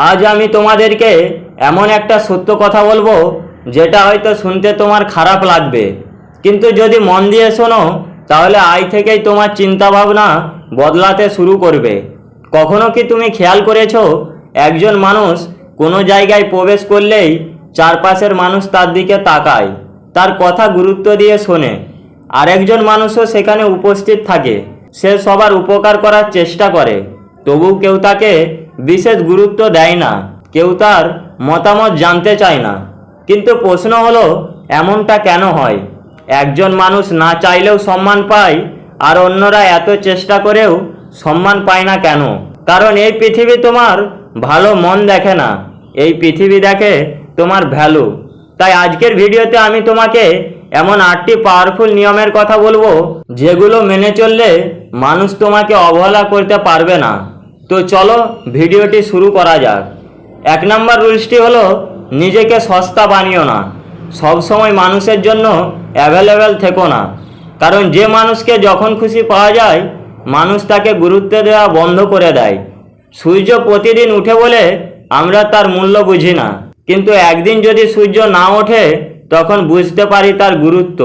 আজ আমি তোমাদেরকে এমন একটা সত্য কথা বলবো যেটা হয়তো শুনতে তোমার খারাপ লাগবে, কিন্তু যদি মন দিয়ে শোনো তাহলে আজ থেকেই তোমার চিন্তা ভাবনা বদলাতে শুরু করবে। কখনো কি তুমি খেয়াল করেছো একজন মানুষ কোনো জায়গায় প্রবেশ করলেই চারপাশের মানুষ তার দিকে তাকায়, তার কথা গুরুত্ব দিয়ে শোনে। আরেকজন মানুষও সেখানে উপস্থিত থাকে, সে সবার উপকার করার চেষ্টা করে, তবু কেউ তাকে বিশেষ গুরুত্ব দেয় না, কেউ তার মতামত জানতে চায় না। কিন্তু প্রশ্ন হলো, এমনটা কেন হয়? একজন মানুষ না চাইলেও সম্মান পায়, আর অন্যরা এত চেষ্টা করেও সম্মান পায় না কেন? কারণ এই পৃথিবী তোমার ভালো মন দেখে না, এই পৃথিবী দেখে তোমার ভ্যালু। তাই আজকের ভিডিওতে আমি তোমাকে এমন 8টি পাওয়ারফুল নিয়মের কথা বলবো যেগুলো মেনে চললে মানুষ তোমাকে অবহেলা করতে পারবে না। তো চলো ভিডিওটি শুরু করা যাক। 1 নম্বর রুলসটি হলো, নিজেকে সস্তা বানিও না। সবসময় মানুষের জন্য অ্যাভেলেবেল থেকো না, কারণ যে মানুষকে যখন খুশি পাওয়া যায় মানুষ তাকে গুরুত্ব দেওয়া বন্ধ করে দেয়। সূর্য প্রতিদিন উঠে বলে আমরা তার মূল্য বুঝি না, কিন্তু একদিন যদি সূর্য না ওঠে তখন বুঝতে পারি তার গুরুত্ব।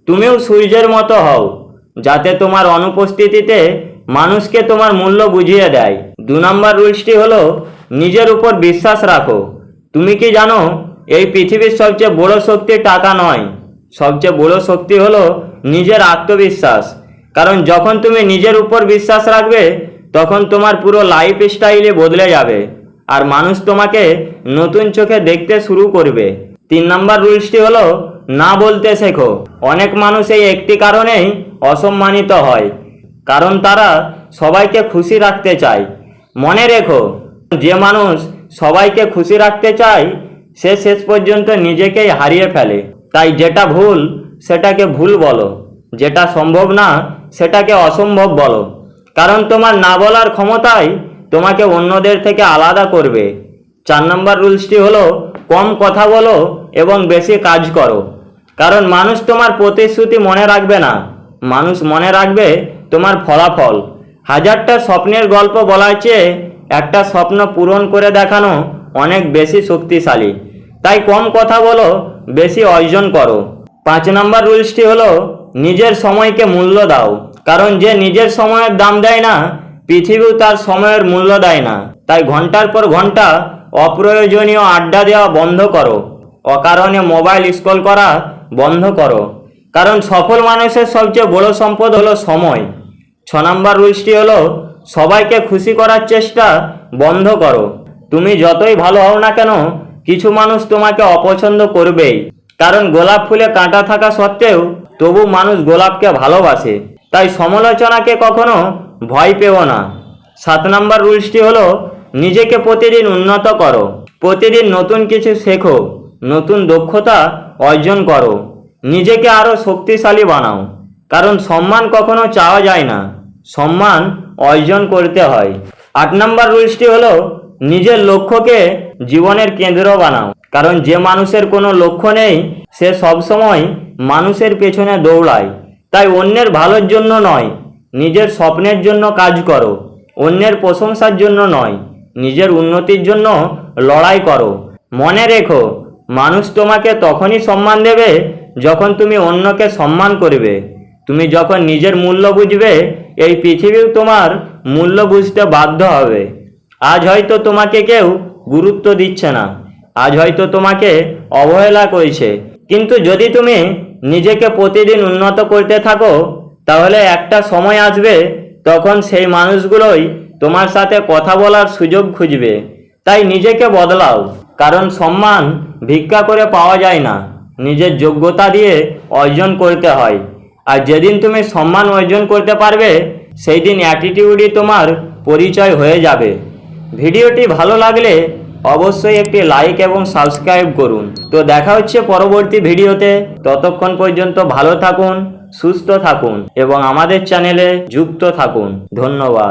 তুমিও সূর্যের মতো হও, যাতে তোমার অনুপস্থিতিতে মানুষকে তোমার মূল্য বুঝিয়ে দেয়। 2 নম্বর রুলসটি হলো, নিজের উপর বিশ্বাস রাখো। তুমি কি জানো এই পৃথিবীর সবচেয়ে বড় শক্তি টাকা নয়, সবচেয়ে বড় শক্তি হলো নিজের আত্মবিশ্বাস। কারণ যখন তুমি নিজের উপর বিশ্বাস রাখবে তখন তোমার পুরো লাইফ স্টাইলই বদলে যাবে, আর মানুষ তোমাকে নতুন চোখে দেখতে শুরু করবে। 3 নম্বর রুলসটি হলো, না বলতে শেখো। অনেক মানুষ এই একটি কারণেই অসম্মানিত হয়, কারণ তারা সবাইকে খুশি রাখতে চায়। মনে রেখো, যে মানুষ সবাইকে খুশি রাখতে চায় সে শেষ পর্যন্ত নিজেকেই হারিয়ে ফেলে। তাই যেটা ভুল সেটাকে ভুল বলো, যেটা সম্ভব না সেটাকে অসম্ভব বলো, কারণ তোমার না বলার ক্ষমতাই তোমাকে অন্যদের থেকে আলাদা করবে। 4 নম্বর রুলসটি হলো, কম কথা বলো এবং বেশি কাজ করো। কারণ মানুষ তোমার প্রতিশ্রুতি মনে রাখবে না, মানুষ মনে রাখবে তোমার ফলাফল। 1000টা স্বপ্নের গল্প বলার চেয়ে একটা স্বপ্ন পূরণ করে দেখানো অনেক বেশি শক্তিশালী। তাই কম কথা বলো, বেশি অর্জন করো। 5 নম্বর রুলসটি হলো, নিজের সময়কে মূল্য দাও। কারণ যে নিজের সময়ের দাম দেয় না, পৃথিবীও তার সময়ের মূল্য দেয় না। তাই ঘন্টার পর ঘন্টা অপ্রয়োজনীয় আড্ডা দেওয়া বন্ধ করো, অকারণে মোবাইল স্ক্রল করা বন্ধ করো, কারণ সফল মানুষের সবচেয়ে বড় সম্পদ হলো সময়। 6 নম্বর রুলসটি হলো, সবাইকে খুশি করার চেষ্টা বন্ধ করো। তুমি যতই ভালো হও না কেন, কিছু মানুষ তোমাকে অপছন্দ করবেই, কারণ গোলাপ ফুলে কাঁটা থাকা সত্ত্বেও তবু মানুষ গোলাপকে ভালোবাসে। তাই সমালোচনাকে কখনো ভয় পেও না। 7 নম্বর রুলসটি হলো, নিজেকে প্রতিদিন উন্নত করো। প্রতিদিন নতুন কিছু শেখো, নতুন দক্ষতা অর্জন করো, নিজেকে আরও শক্তিশালী বানাও। কারণ সম্মান কখনো চাওয়া যায় না, সম্মান অর্জন করতে হয়। 8 নম্বর রুলসটি হলো, নিজের লক্ষ্যকে জীবনের কেন্দ্র বানাও। কারণ যে মানুষের কোনো লক্ষ্য নেই সে সবসময় মানুষের পেছনে দৌড়ায়। তাই অন্যের ভালোর জন্য নয়, নিজের স্বপ্নের জন্য কাজ করো। অন্যের প্রশংসার জন্য নয়, নিজের উন্নতির জন্য লড়াই করো। মনে রেখো, মানুষ তোমাকে তখনই সম্মান দেবে যখন তুমি অন্যকে সম্মান করবে। তুমি যখন নিজের মূল্য বুঝবে, এই পৃথিবীও তোমার মূল্য বুঝতে বাধ্য হবে। আজ হয়তো তোমাকে কেউ গুরুত্ব দিচ্ছে না, আজ হয়তো তোমাকে অবহেলা করছে, কিন্তু যদি তুমি নিজেকে প্রতিদিন উন্নত করতে থাকো তাহলে একটা সময় আসবে তখন সেই মানুষগুলোই তোমার সাথে কথা বলার সুযোগ খুঁজবে। তাই নিজেকে বদলাও, কারণ সম্মান ভিক্ষা করে পাওয়া যায় না, নিজের যোগ্যতা দিয়ে অর্জন করতে হয়। আর যেদিন তুমি সম্মান অর্জন করতে পারবে সেই দিন অ্যাটিটিউডই তোমার পরিচয় হয়ে যাবে। ভিডিওটি ভালো লাগলে অবশ্যই একটি লাইক এবং সাবস্ক্রাইব করুন। তো দেখা হচ্ছে পরবর্তী ভিডিওতে। ততক্ষণ পর্যন্ত ভালো থাকুন, সুস্থ থাকুন এবং আমাদের চ্যানেলে যুক্ত থাকুন। ধন্যবাদ।